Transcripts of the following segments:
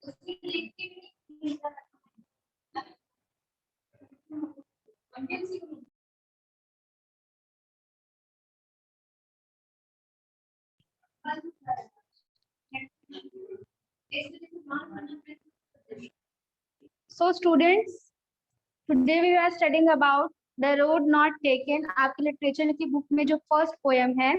So students, today we are studying about The Road Not Taken. आपकी literature की book में जो first poem है,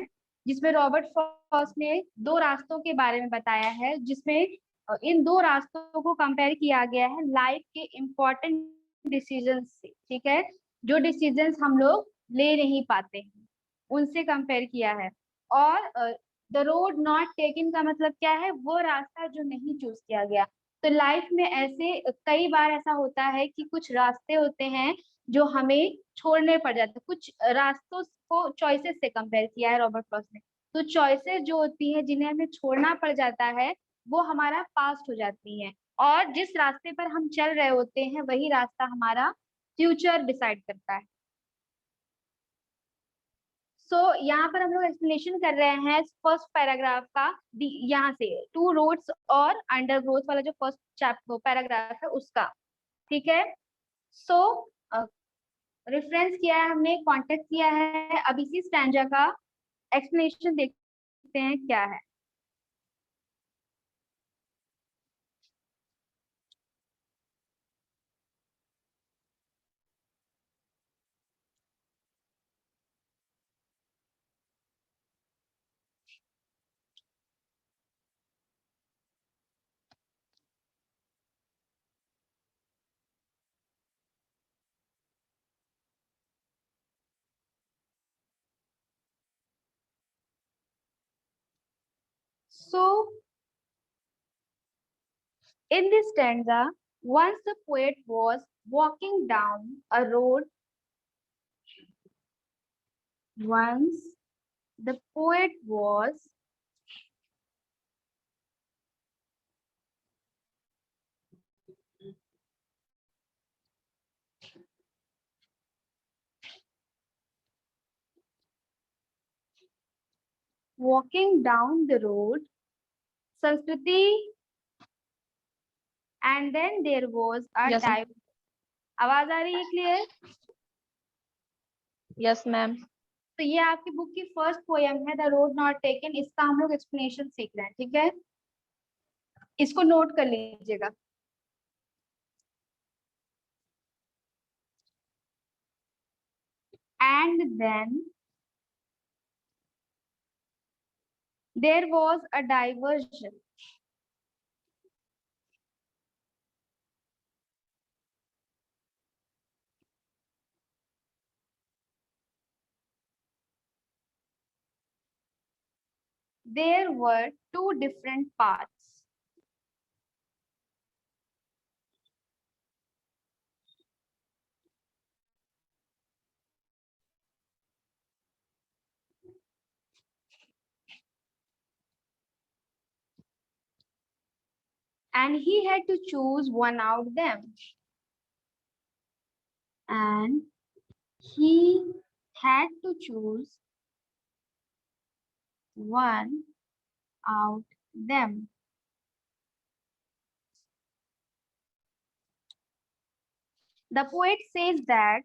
जिसमें रॉबर्ट फ्रॉस्ट ने दो रास्तों के बारे में बताया है, जिसमें इन दो रास्तों को कंपेयर किया गया है लाइफ के इम्पोर्टेंट डिसीजंस से। ठीक है, जो डिसीजंस हम लोग ले नहीं पाते हैं उनसे कंपेयर किया है। और द रोड नॉट टेकन का मतलब क्या है? वो रास्ता जो नहीं चूज किया गया। तो लाइफ में ऐसे कई बार ऐसा होता है कि कुछ रास्ते होते हैं जो हमें छोड़ने पड़ जाते हैं। कुछ रास्तों को चॉइसेस से कंपेयर किया है रॉबर्ट फ्रॉस्ट ने। तो चॉइसेस जो होती है जिन्हें हमें छोड़ना पड़ जाता है, वो हमारा पास्ट हो जाती है। और जिस रास्ते पर हम चल रहे होते हैं वही रास्ता हमारा फ्यूचर डिसाइड करता है। सो यहाँ पर हम लोग एक्सप्लेनेशन कर रहे हैं फर्स्ट पैराग्राफ का। यहाँ से टू रोड्स और अंडर ग्रोथ वाला जो फर्स्ट चैप्टर पैराग्राफ है उसका। ठीक है, सो रेफरेंस किया है हमने, कांटेक्ट किया है। अब इसी स्टैंजा का एक्सप्लेनेशन देखते हैं क्या है। सो in this stanza, once the poet was walking down a road. Once the poet was walking down the road, Sanskriti, and then there was a Yes, dive. आवाज आ रही है क्लियर? Yes ma'am. तो ये आपकी बुक की first poem है the road not taken. इसका हम लोग एक्सप्लेनेशन सीख रहे हैं। ठीक है, इसको नोट कर लीजिएगा। And then there was a diversion. There were two different paths. And he had to choose one out of them. And he had to choose one out them. The poet says that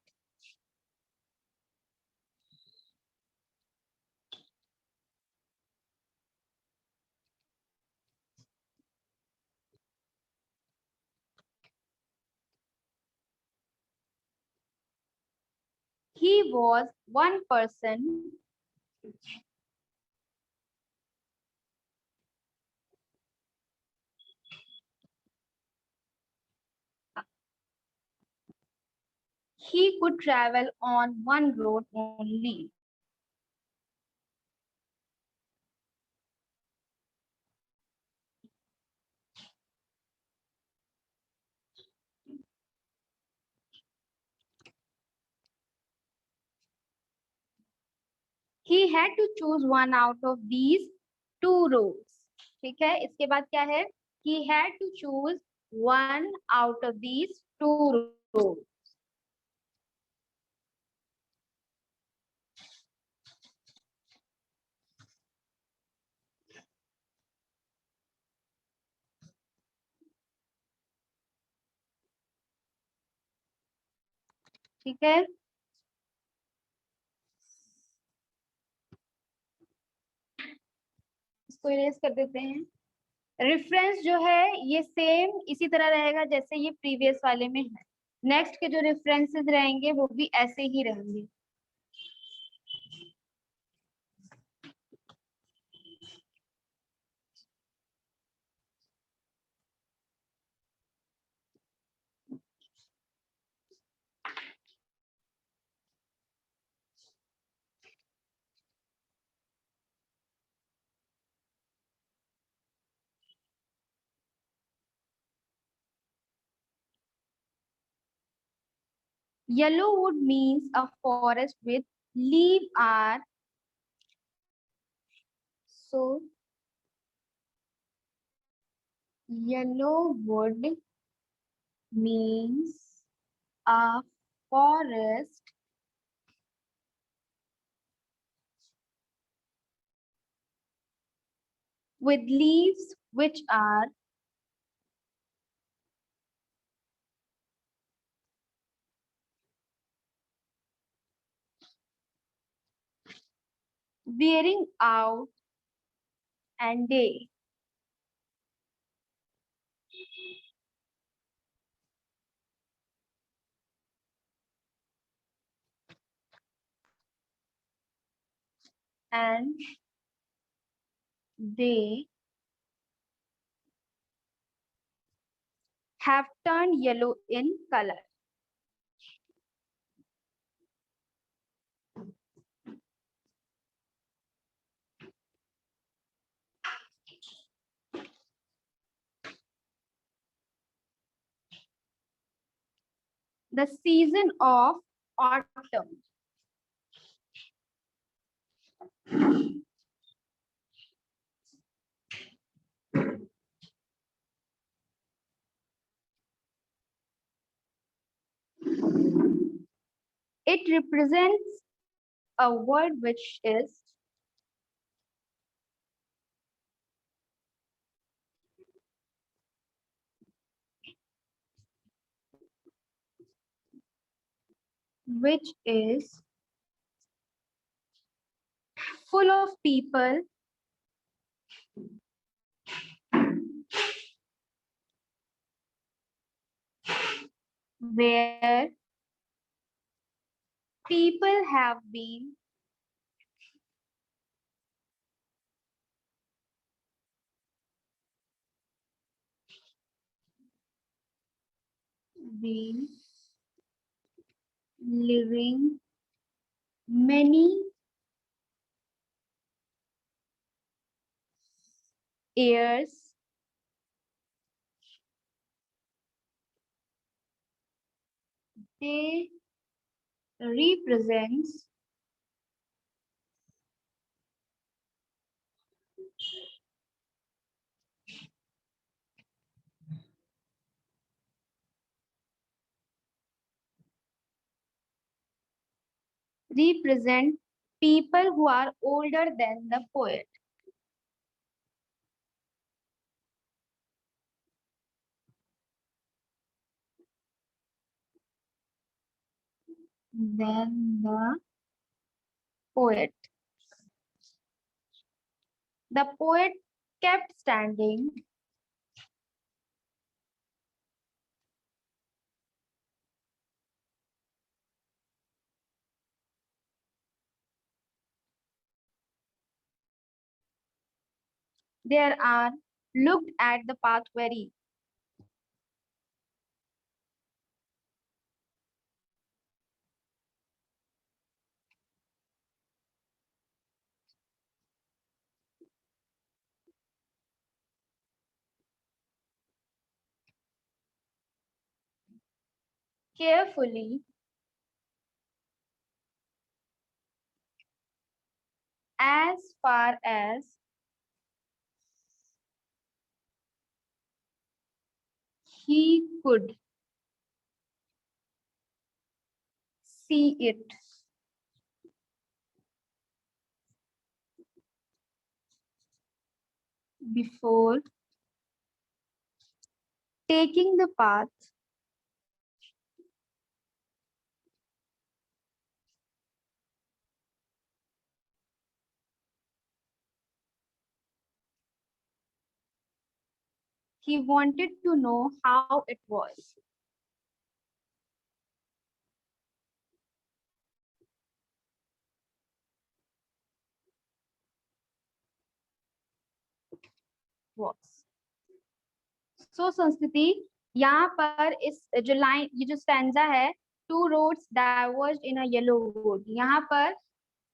he was one person he could travel on one road only. He had to choose one out of these two roads. ठीक है, इसके बाद क्या है? He had to choose one out of these two roads. ठीक है। इसको erase कर देते हैं। रेफरेंस जो है ये सेम इसी तरह रहेगा जैसे ये प्रीवियस वाले में है। नेक्स्ट के जो रेफरेंसेस रहेंगे वो भी ऐसे ही रहेंगे। Yellowwood means a forest with leaves are so Yellowwood means a forest with leaves which are wearing out and day. And they have turned yellow in color. The season of autumn. It represents a word which is full of people where people have been living many years they represents represent people who are older than the poet. Than the poet. The poet kept standing there and looked at the path very carefully as far as he could see it. Before taking the path He wanted to know how it was. सो संस्कृति, यहाँ पर इस जो line, ये जो stanza है, two roads diverge in a yellow would, यहाँ पर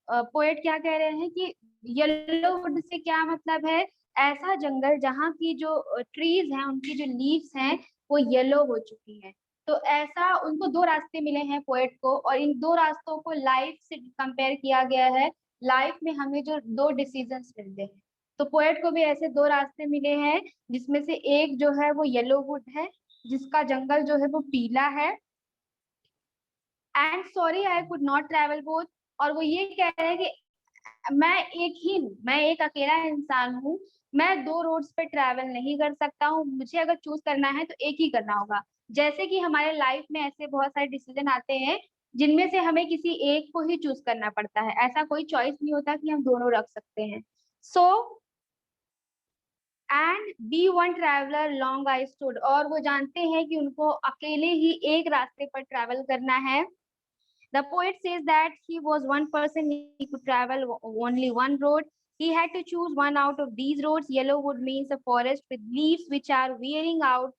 पोएट क्या कह रहे हैं कि येलो वुड से क्या मतलब है, ऐसा जंगल जहाँ की जो ट्रीज हैं, उनकी जो लीव्स हैं वो येलो हो चुकी हैं। तो ऐसा उनको दो रास्ते मिले हैं पोएट को, और इन दो रास्तों को लाइफ से कंपेयर किया गया है। लाइफ में हमें जो दो डिसीजंस मिलते हैं, तो पोएट को भी ऐसे दो रास्ते मिले हैं, जिसमें से एक जो है वो येलो वुड है, जिसका जंगल जो है वो पीला है। And sorry I could not travel both, और वो ये कह रहे हैं कि मैं एक अकेला इंसान हूँ, मैं दो रोड्स पे ट्रैवल नहीं कर सकता हूँ, मुझे अगर चूज करना है तो एक ही करना होगा। जैसे कि हमारे लाइफ में ऐसे बहुत सारे डिसीजन आते हैं, जिनमें से हमें किसी एक को ही चूज करना पड़ता है, ऐसा कोई चॉइस नहीं होता कि हम दोनों रख सकते हैं। So and be one traveller long I stood, और वो जानते हैं कि उनको अकेले ही एक रास्ते पर ट्रैवल करना है। The poet says that he was one person, he could travel only one road. He had to choose one out of these roads. Yellow wood means a forest with leaves which are wearing out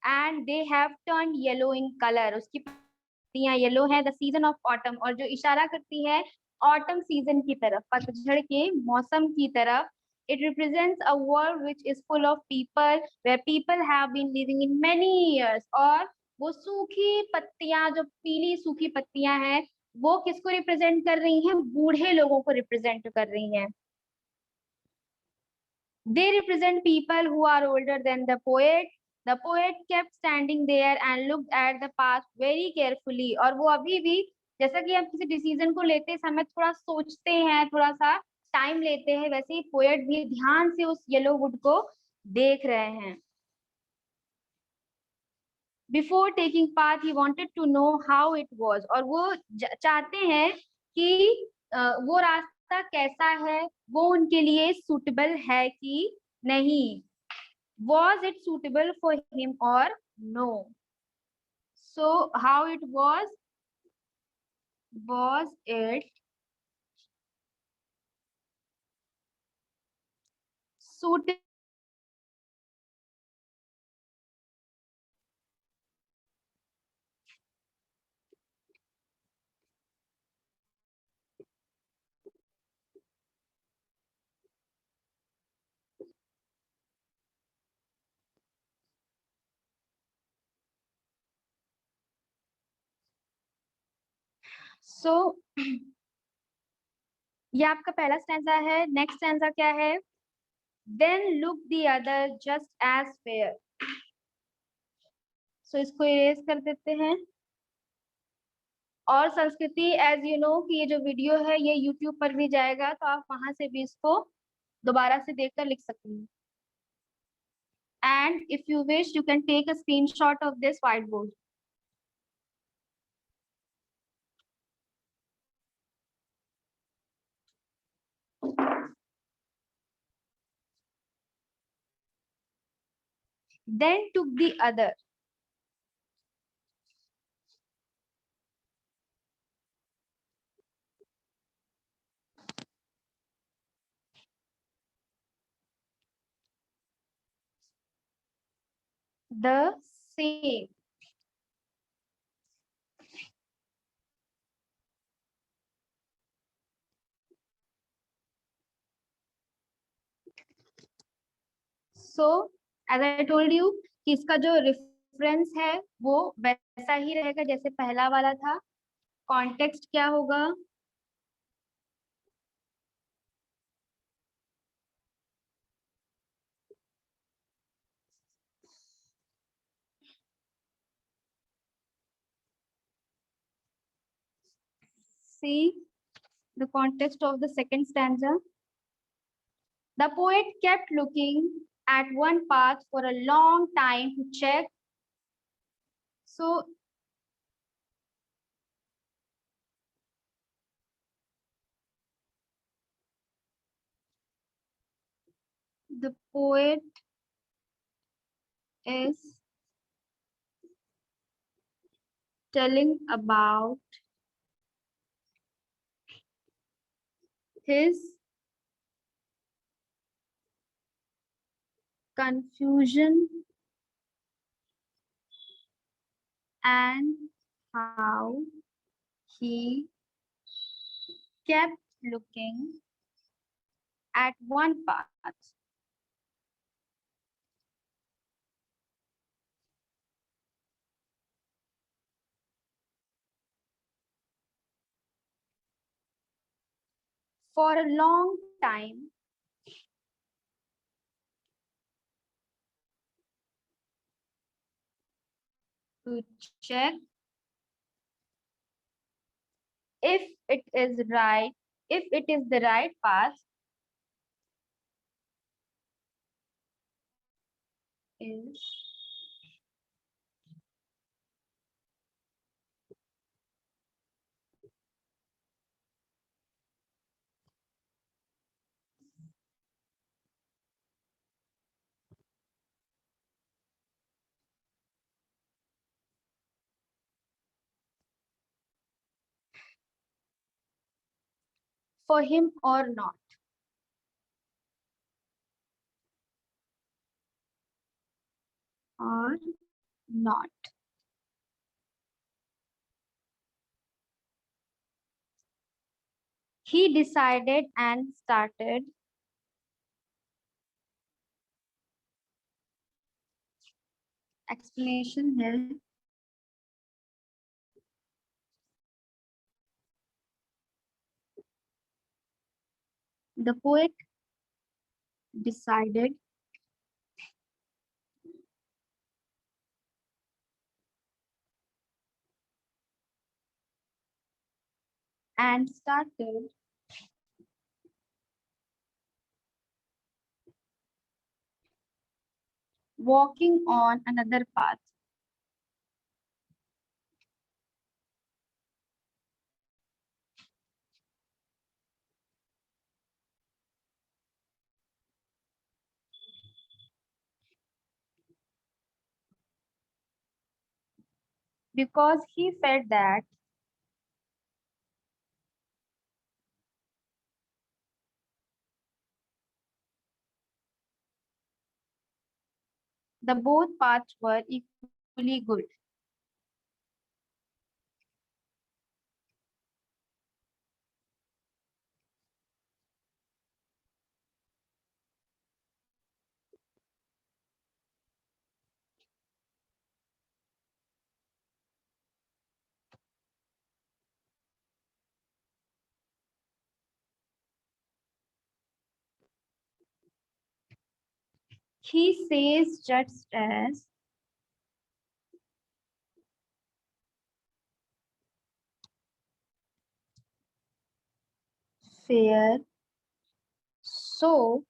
and they have turned yellow in color. उसकी पत्तियां yellow है। The season of autumn, और जो इशारा करती है autumn season की तरफ, पतझड़ के मौसम की तरफ। It represents a world which is full of people, where people have been living in many years. और वो सूखी पत्तियां, जो पीली सूखी पत्तियां हैं, वो किसको रिप्रेजेंट कर रही हैं? बूढ़े लोगों को रिप्रेजेंट कर रही हैं। They represent people who are older than the poet. The poet kept standing there and looked at the path very carefully. और वो अभी भी, जैसा कि हम किसी डिसीजन को लेते समय थोड़ा सोचते हैं, थोड़ा सा टाइम लेते हैं, वैसे ही पोएट भी ध्यान से उस येलो वुड को देख रहे हैं। Before taking path he wanted to know how it was, और वो चाहते हैं कि वो रास्ता कैसा है, वो उनके लिए सूटेबल है कि नहीं। Was it suitable for him or no? So how it was it suitable? So ये आपका पहला स्टैंजा है। नेक्स्ट स्टैंजा क्या है? Then look the other just as fair. So इसको इरेज कर देते हैं। और संस्कृति, एज यू नो कि ये जो वीडियो है ये यूट्यूब पर भी जाएगा, तो आप वहां से भी इसको दोबारा से देखकर लिख सकती हैं। And if you wish, you can take a screenshot of this whiteboard. Then took the other. The same. So as I told you कि इसका जो रेफरेंस है वो वैसा ही रहेगा जैसे पहला वाला था। कॉन्टेक्स्ट क्या होगा? See the context of the second stanza. The poet kept looking at one path for a long time to check. So the poet is telling about his confusion and how he kept looking at one path. For a long time, to check if it is right, if it is the right path, is for him or not. Or not. He decided and started explanation here. The poet decided and started walking on another path. Because he felt that the both paths were equally good. He says just as fair. So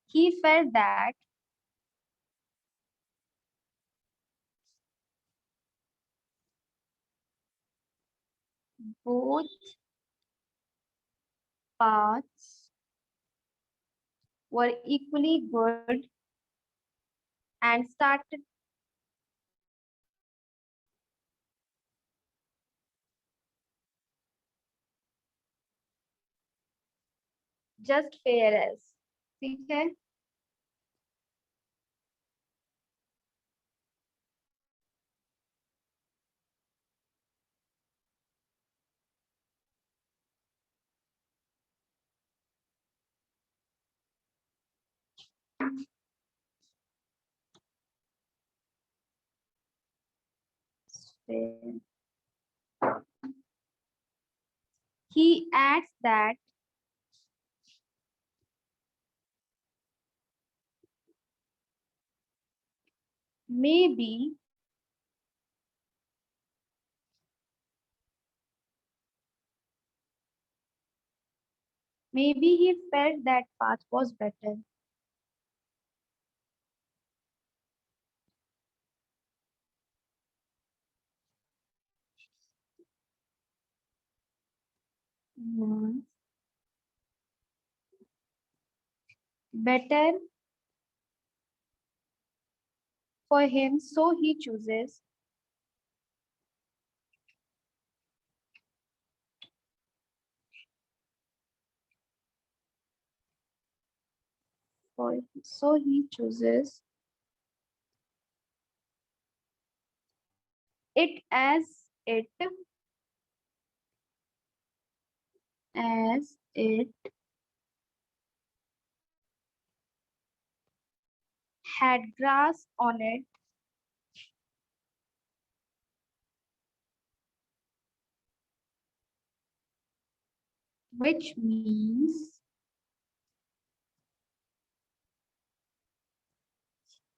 he felt that both paths were equally good and started just fair as. ठीक है? Fair. He adds that maybe he felt that path was better. Hmm. Better for him, so he chooses. So he chooses it as it had grass on it, which means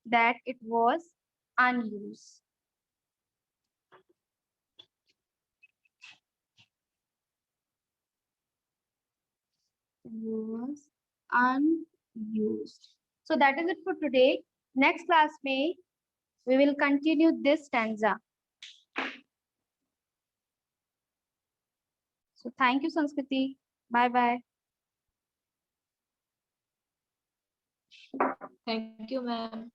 that it was unused. Was unused. So that is it for today. Next class में we will continue this stanza. So thank you, Sanskriti. Bye bye. Thank you, ma'am.